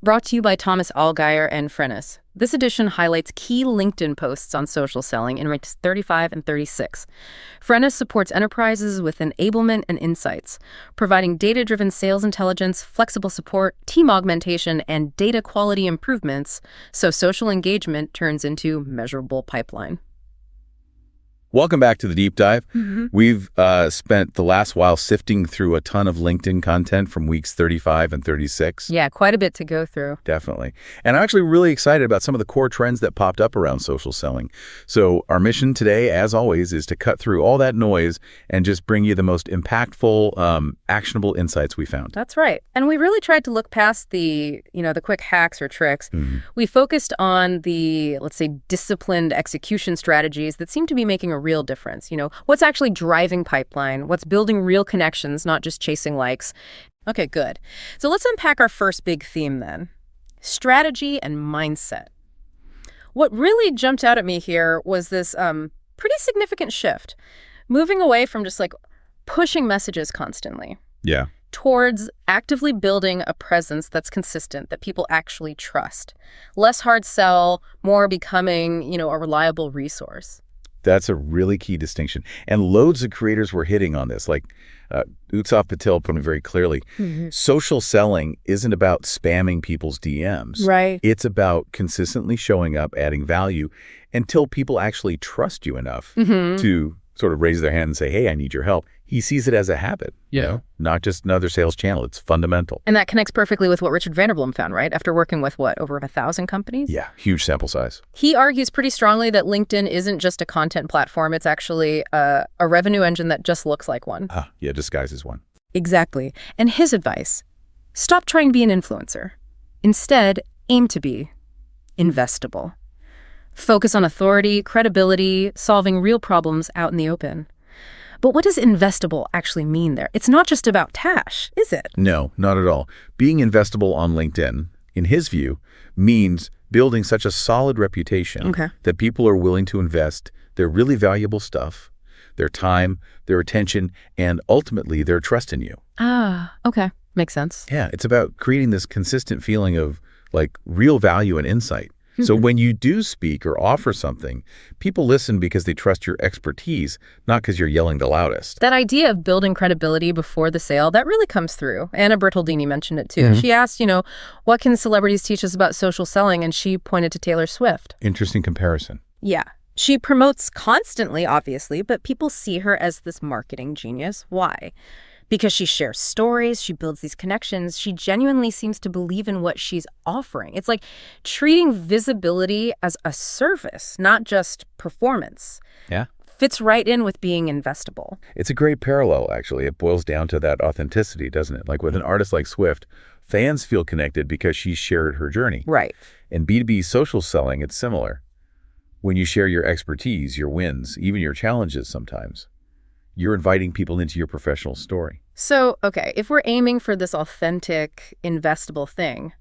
brought to you by Thomas Allgaier and Frennis. This edition highlights key LinkedIn posts on social selling in ranks 35 and 36. Frennis supports enterprises with enablement and insights, providing data-driven sales intelligence, flexible support, team augmentation, and data quality improvements so social engagement turns into measurable pipeline. Welcome back to the Deep Dive. We've spent the last while sifting through a ton of LinkedIn content from weeks 35 and 36. Yeah, quite a bit to go through. Definitely. And I'm actually really excited about some of the core trends that popped up around social selling. So our mission today, as always, is to cut through all that noise and just bring you the most impactful, actionable insights we found. That's right. And we really tried to look past the quick hacks or tricks. We focused on the, let's say, disciplined execution strategies that seem to be making a real difference. What's actually driving pipeline, what's building real connections, not just chasing likes. Okay, good. So let's unpack our first big theme then. Strategy and mindset. What really jumped out at me here was this pretty significant shift, moving away from just pushing messages constantly. Yeah. Towards actively building a presence that's consistent, that people actually trust. Less hard sell, more becoming, a reliable resource. That's a really key distinction. And loads of creators were hitting on this. Utsav Patel put it very clearly. Social selling isn't about spamming people's DMs. Right. It's about consistently showing up, adding value until people actually trust you enough to sort of raise their hand and say, hey, I need your help. He sees it as a habit, not just another sales channel. It's fundamental. And that connects perfectly with what Richard Vanderblom found, right? After working with, over 1,000 companies? Yeah, huge sample size. He argues pretty strongly that LinkedIn isn't just a content platform. It's actually a revenue engine that just looks like one. Yeah, disguises one. Exactly. And his advice, stop trying to be an influencer. Instead, aim to be investable. Focus on authority, credibility, solving real problems out in the open. But what does investable actually mean there? It's not just about cash, is it? No, not at all. Being investable on LinkedIn, in his view, means building such a solid reputation that people are willing to invest their really valuable stuff, their time, their attention, and ultimately their trust in you. Okay. Makes sense. Yeah, it's about creating this consistent feeling of real value and insight. So when you do speak or offer something, people listen because they trust your expertise, not because you're yelling the loudest. That idea of building credibility before the sale, that really comes through. Anna Bertoldini mentioned it too. She asked, what can celebrities teach us about social selling? And she pointed to Taylor Swift. Interesting comparison. Yeah. She promotes constantly, obviously, but people see her as this marketing genius. Why? Because she shares stories, she builds these connections, she genuinely seems to believe in what she's offering. It's like treating visibility as a service, not just performance. Yeah. Fits right in with being investable. It's a great parallel, actually. It boils down to that authenticity, doesn't it? With an artist like Swift, fans feel connected because she shared her journey. Right. In B2B social selling, it's similar. When you share your expertise, your wins, even your challenges sometimes, you're inviting people into your professional story. So, okay, if we're aiming for this authentic, investable thing,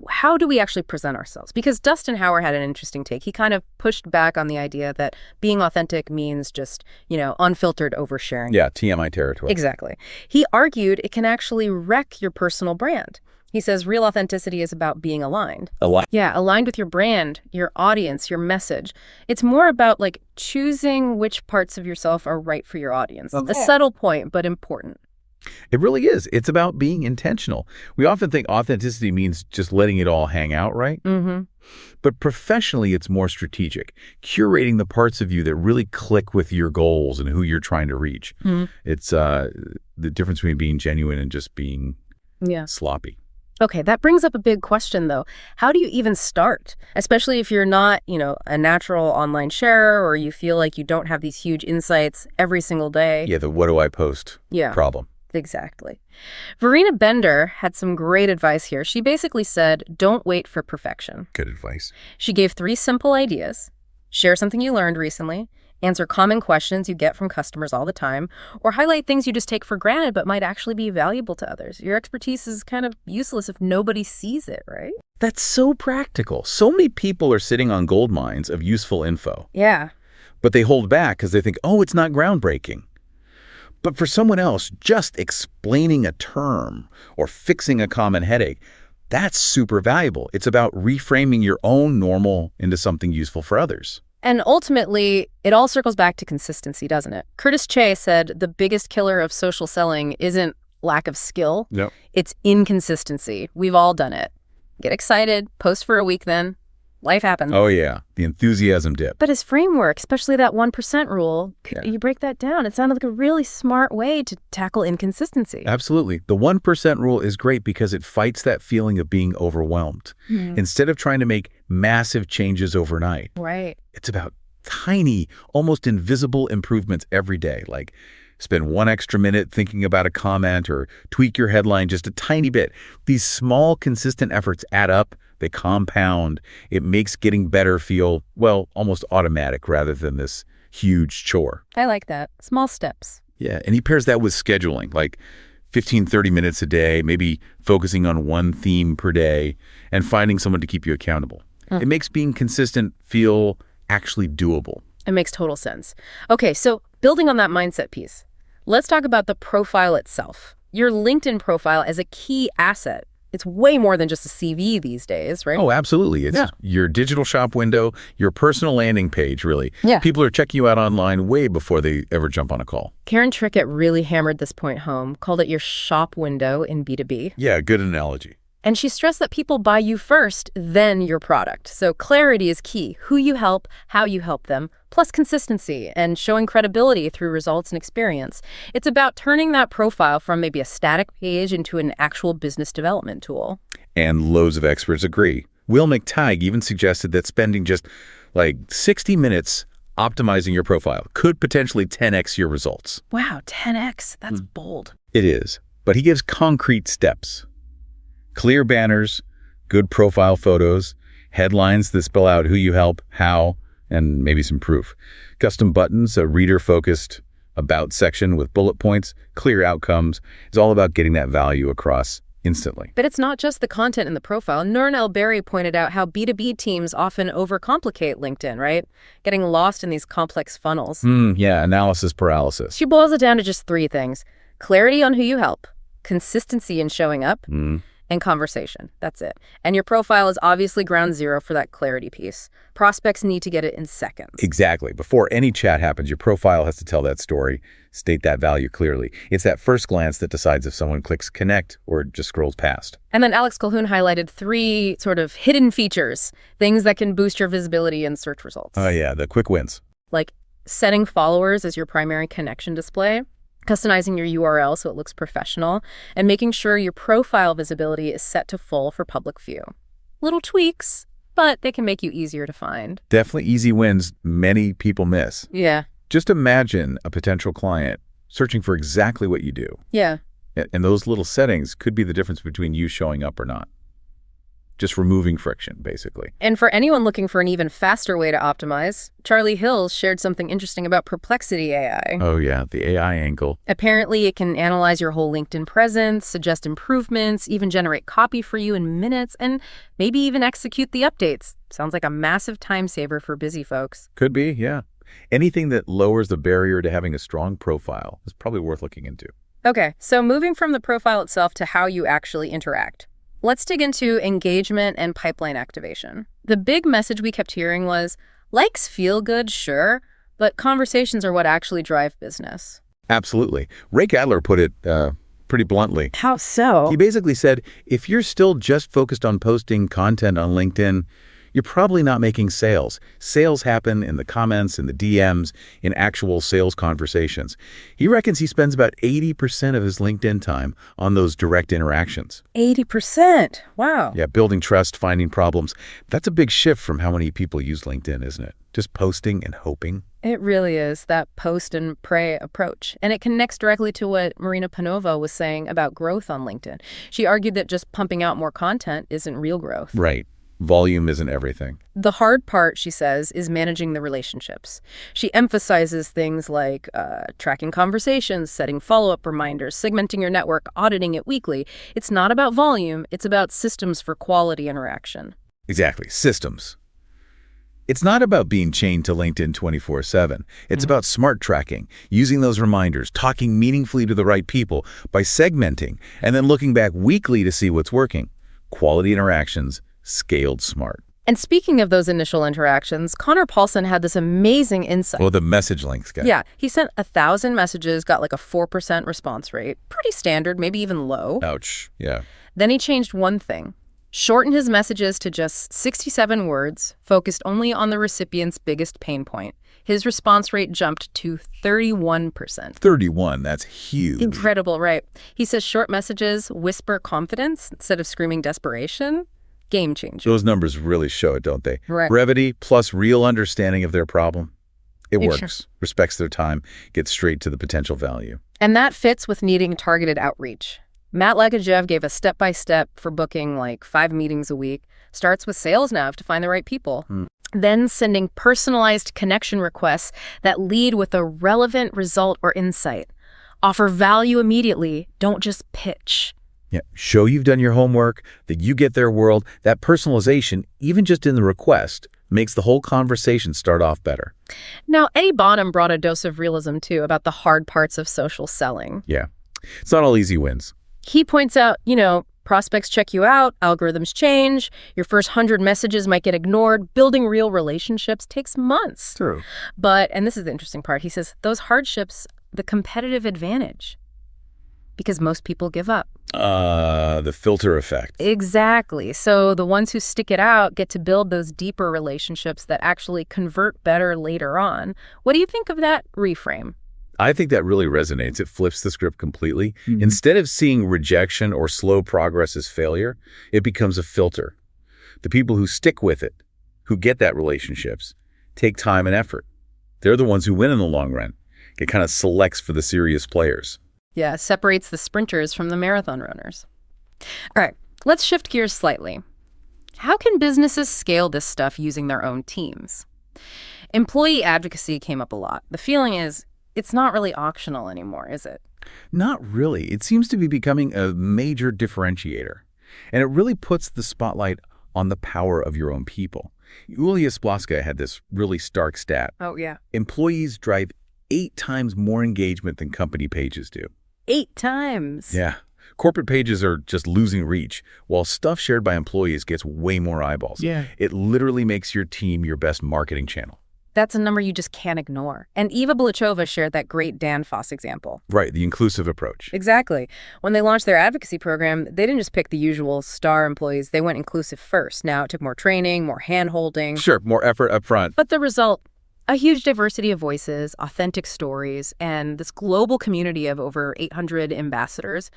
how do we actually present ourselves? Because Dustin Hauer had an interesting take. He kind of pushed back on the idea that being authentic means just, unfiltered oversharing. Yeah, TMI territory. Exactly. He argued it can actually wreck your personal brand. He says real authenticity is about being aligned. Yeah, aligned with your brand, your audience, your message. It's more about choosing which parts of yourself are right for your audience. A subtle point, but important. It really is. It's about being intentional. We often think authenticity means just letting it all hang out, right? But professionally, it's more strategic, curating the parts of you that really click with your goals and who you're trying to reach. It's the difference between being genuine and just being sloppy. Okay, that brings up a big question, though. How do you even start? Especially if you're not, a natural online sharer or you feel like you don't have these huge insights every single day. Yeah, the what do I post problem. Exactly. Verena Bender had some great advice here. She basically said, don't wait for perfection. Good advice. She gave 3 simple ideas. Share something you learned recently. Answer common questions you get from customers all the time, or highlight things you just take for granted but might actually be valuable to others. Your expertise is kind of useless if nobody sees it, right? That's so practical. So many people are sitting on gold mines of useful info. Yeah. But they hold back because they think, it's not groundbreaking. But for someone else, just explaining a term or fixing a common headache, That's super valuable. It's about reframing your own normal into something useful for others. And ultimately, it all circles back to consistency, doesn't it? Curtis Che said the biggest killer of social selling isn't lack of skill. Yep. It's inconsistency. We've all done it. Get excited, post for a week then. Life happens. Oh, yeah. The enthusiasm dip. But his framework, especially that 1% rule, you break that down. It sounded like a really smart way to tackle inconsistency. Absolutely. The 1% rule is great because it fights that feeling of being overwhelmed. Instead of trying to make massive changes overnight. Right. It's about tiny, almost invisible improvements every day, like spend 1 extra minute thinking about a comment or tweak your headline just a tiny bit. These small, consistent efforts add up. They compound. It makes getting better feel, well, almost automatic rather than this huge chore. I like that. Small steps. Yeah, and he pairs that with scheduling, like 15, 30 minutes a day, maybe focusing on one theme per day, and finding someone to keep you accountable. It makes being consistent feel actually doable. It makes total sense. Okay, so building on that mindset piece, let's talk about the profile itself. Your LinkedIn profile as a key asset. It's way more than just a CV these days, right? Oh, absolutely. It's your digital shop window, your personal landing page, really. Yeah. People are checking you out online way before they ever jump on a call. Karen Trickett really hammered this point home, called it your shop window in B2B. Yeah, good analogy. And she stressed that people buy you first, then your product. So clarity is key. Who you help, how you help them, plus consistency and showing credibility through results and experience. It's about turning that profile from maybe a static page into an actual business development tool. And loads of experts agree. Will McTighe even suggested that spending just like 60 minutes optimizing your profile could potentially 10x your results. Wow, 10x. That's bold. It is. But he gives concrete steps. Clear banners, good profile photos, headlines that spell out who you help, how, and maybe some proof. Custom buttons, a reader-focused about section with bullet points, clear outcomes. It's all about getting that value across instantly. But it's not just the content in the profile. Nurn El-Berry pointed out how B2B teams often overcomplicate LinkedIn, right? Getting lost in these complex funnels. Yeah, analysis paralysis. She boils it down to just 3 things. Clarity on who you help, consistency in showing up, and conversation. That's it. And your profile is obviously ground zero for that clarity piece. Prospects need to get it in seconds. Exactly. Before any chat happens, your profile has to tell that story, state that value clearly. It's that first glance that decides if someone clicks connect or just scrolls past. And then Alex Colquhoun highlighted 3 sort of hidden features, things that can boost your visibility in search results. Oh yeah, the quick wins. Like setting followers as your primary connection display, customizing your URL so it looks professional, and making sure your profile visibility is set to full for public view. Little tweaks, but they can make you easier to find. Definitely easy wins many people miss. Yeah. Just imagine a potential client searching for exactly what you do. Yeah. And those little settings could be the difference between you showing up or not. Just removing friction, basically. And for anyone looking for an even faster way to optimize, Charlie Hills shared something interesting about Perplexity AI. Oh yeah, the AI angle. Apparently, it can analyze your whole LinkedIn presence, suggest improvements, even generate copy for you in minutes, and maybe even execute the updates. Sounds like a massive time saver for busy folks. Could be, yeah. Anything that lowers the barrier to having a strong profile is probably worth looking into. Okay, so moving from the profile itself to how you actually interact. Let's dig into engagement and pipeline activation. The big message we kept hearing was, likes feel good, sure, but conversations are what actually drive business. Absolutely. Ray Adler put it pretty bluntly. How so? He basically said, if you're still just focused on posting content on LinkedIn, you're probably not making sales. Sales happen in the comments, in the DMs, in actual sales conversations. He reckons he spends about 80% of his LinkedIn time on those direct interactions. 80%? Wow. Yeah, building trust, finding problems. That's a big shift from how many people use LinkedIn, isn't it? Just posting and hoping. It really is, that post and pray approach. And it connects directly to what Marina Panova was saying about growth on LinkedIn. She argued that just pumping out more content isn't real growth. Right. Volume isn't everything. The hard part, she says, is managing the relationships. She emphasizes things like tracking conversations, setting follow-up reminders, segmenting your network, auditing it weekly. It's not about volume, it's about systems for quality interaction. Exactly. Systems. It's not about being chained to LinkedIn 24/7. It's about smart tracking, using those reminders, talking meaningfully to the right people by segmenting, and then looking back weekly to see what's working. Quality interactions scaled smart. And speaking of those initial interactions, Connor Paulson had this amazing insight. Oh, the message links guy. Yeah, he sent 1,000 messages, got like a 4% response rate. Pretty standard, maybe even low. Ouch. Yeah. Then he changed one thing. Shortened his messages to just 67 words, focused only on the recipient's biggest pain point. His response rate jumped to 31%. 31, that's huge. Incredible, right? He says short messages whisper confidence instead of screaming desperation. Game changer. Those numbers really show it, don't they? Right. Brevity plus real understanding of their problem. It Sure. works. Respects their time, gets straight to the potential value. And that fits with needing targeted outreach. Matt Legajev gave a step-by-step for booking like 5 meetings a week. Starts with Sales Nav to find the right people. Then sending personalized connection requests that lead with a relevant result or insight. Offer value immediately. Don't just pitch. Yeah. Show you've done your homework, that you get their world. That personalization, even just in the request, makes the whole conversation start off better. Now, Eddie Bonham brought a dose of realism, too, about the hard parts of social selling. Yeah. It's not all easy wins. He points out, prospects check you out, algorithms change, your first 100 messages might get ignored, building real relationships takes months. True. But, and this is the interesting part, he says, those hardships, the competitive advantage, because most people give up. The filter effect. Exactly. So the ones who stick it out get to build those deeper relationships that actually convert better later on. What do you think of that reframe? I think that really resonates. It flips the script completely. Instead of seeing rejection or slow progress as failure, it becomes a filter. The people who stick with it, who get that relationships, take time and effort. They're the ones who win in the long run. It kind of selects for the serious players. Yeah, separates the sprinters from the marathon runners. All right, let's shift gears slightly. How can businesses scale this stuff using their own teams? Employee advocacy came up a lot. The feeling is it's not really optional anymore, is it? Not really. It seems to be becoming a major differentiator. And it really puts the spotlight on the power of your own people. Yulia Splaska had this really stark stat. Oh, yeah. Employees drive 8 times more engagement than company pages do. 8 times? Yeah. Corporate pages are just losing reach, while stuff shared by employees gets way more eyeballs. Yeah. It literally makes your team your best marketing channel. That's a number you just can't ignore. And Eva Bulachova shared that great Dan Foss example. Right, the inclusive approach. Exactly. When they launched their advocacy program, they didn't just pick the usual star employees. They went inclusive first. Now, it took more training, more hand-holding. Sure, more effort up front. But the result, a huge diversity of voices, authentic stories, and this global community of over 800 ambassadors.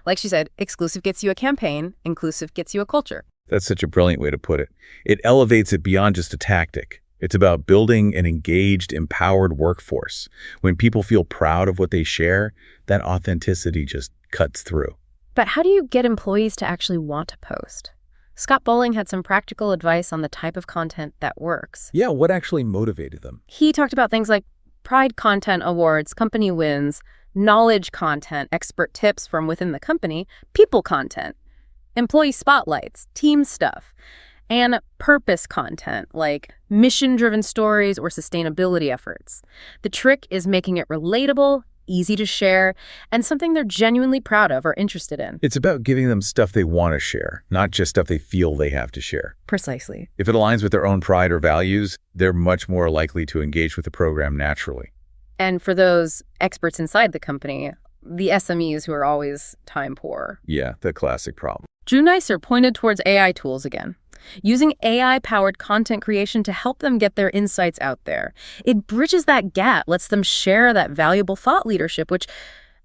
Like she said, exclusive gets you a campaign, inclusive gets you a culture. That's such a brilliant way to put it. It elevates it beyond just a tactic. It's about building an engaged, empowered workforce. When people feel proud of what they share, that authenticity just cuts through. But how do you get employees to actually want to post? Scott Bowling had some practical advice on the type of content that works. Yeah, what actually motivated them? He talked about things like Pride Content Awards, company wins, knowledge content, expert tips from within the company, people content, employee spotlights, team stuff, and purpose content like mission-driven stories or sustainability efforts. The trick is making it relatable, easy to share, and something they're genuinely proud of or interested in. It's about giving them stuff they want to share, not just stuff they feel they have to share. Precisely. If it aligns with their own pride or values, they're much more likely to engage with the program naturally. And for those experts inside the company, the SMEs who are always time poor. Yeah, the classic problem. Drew Neisser pointed towards AI tools again, using AI-powered content creation to help them get their insights out there. It bridges that gap, lets them share that valuable thought leadership, which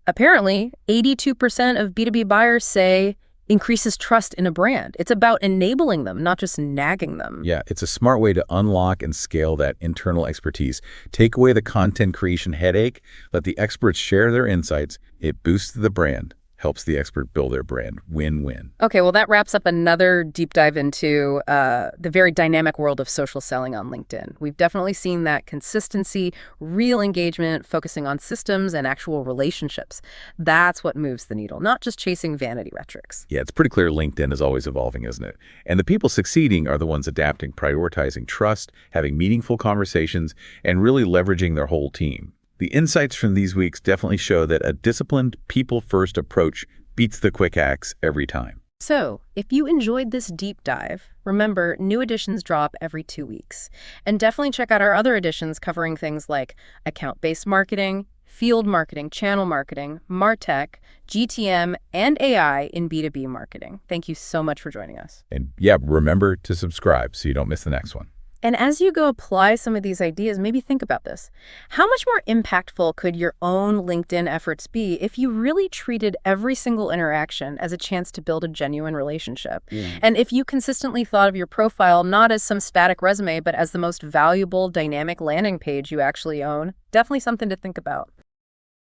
apparently 82% of B2B buyers say increases trust in a brand. It's about enabling them, not just nagging them. Yeah, it's a smart way to unlock and scale that internal expertise. Take away the content creation headache, let the experts share their insights. It boosts the brand, helps the expert build their brand. Win-win. Okay, well, that wraps up another deep dive into the very dynamic world of social selling on LinkedIn. We've definitely seen that consistency, real engagement, focusing on systems and actual relationships. That's what moves the needle, not just chasing vanity metrics. Yeah, it's pretty clear LinkedIn is always evolving, isn't it? And the people succeeding are the ones adapting, prioritizing trust, having meaningful conversations, and really leveraging their whole team. The insights from these weeks definitely show that a disciplined, people-first approach beats the quick hacks every time. So, if you enjoyed this deep dive, remember, new editions drop every 2 weeks. And definitely check out our other editions covering things like account-based marketing, field marketing, channel marketing, MarTech, GTM, and AI in B2B marketing. Thank you so much for joining us. And yeah, remember to subscribe so you don't miss the next one. And as you go apply some of these ideas, maybe think about this. How much more impactful could your own LinkedIn efforts be if you really treated every single interaction as a chance to build a genuine relationship? And if you consistently thought of your profile not as some static resume, but as the most valuable dynamic landing page you actually own? Definitely something to think about.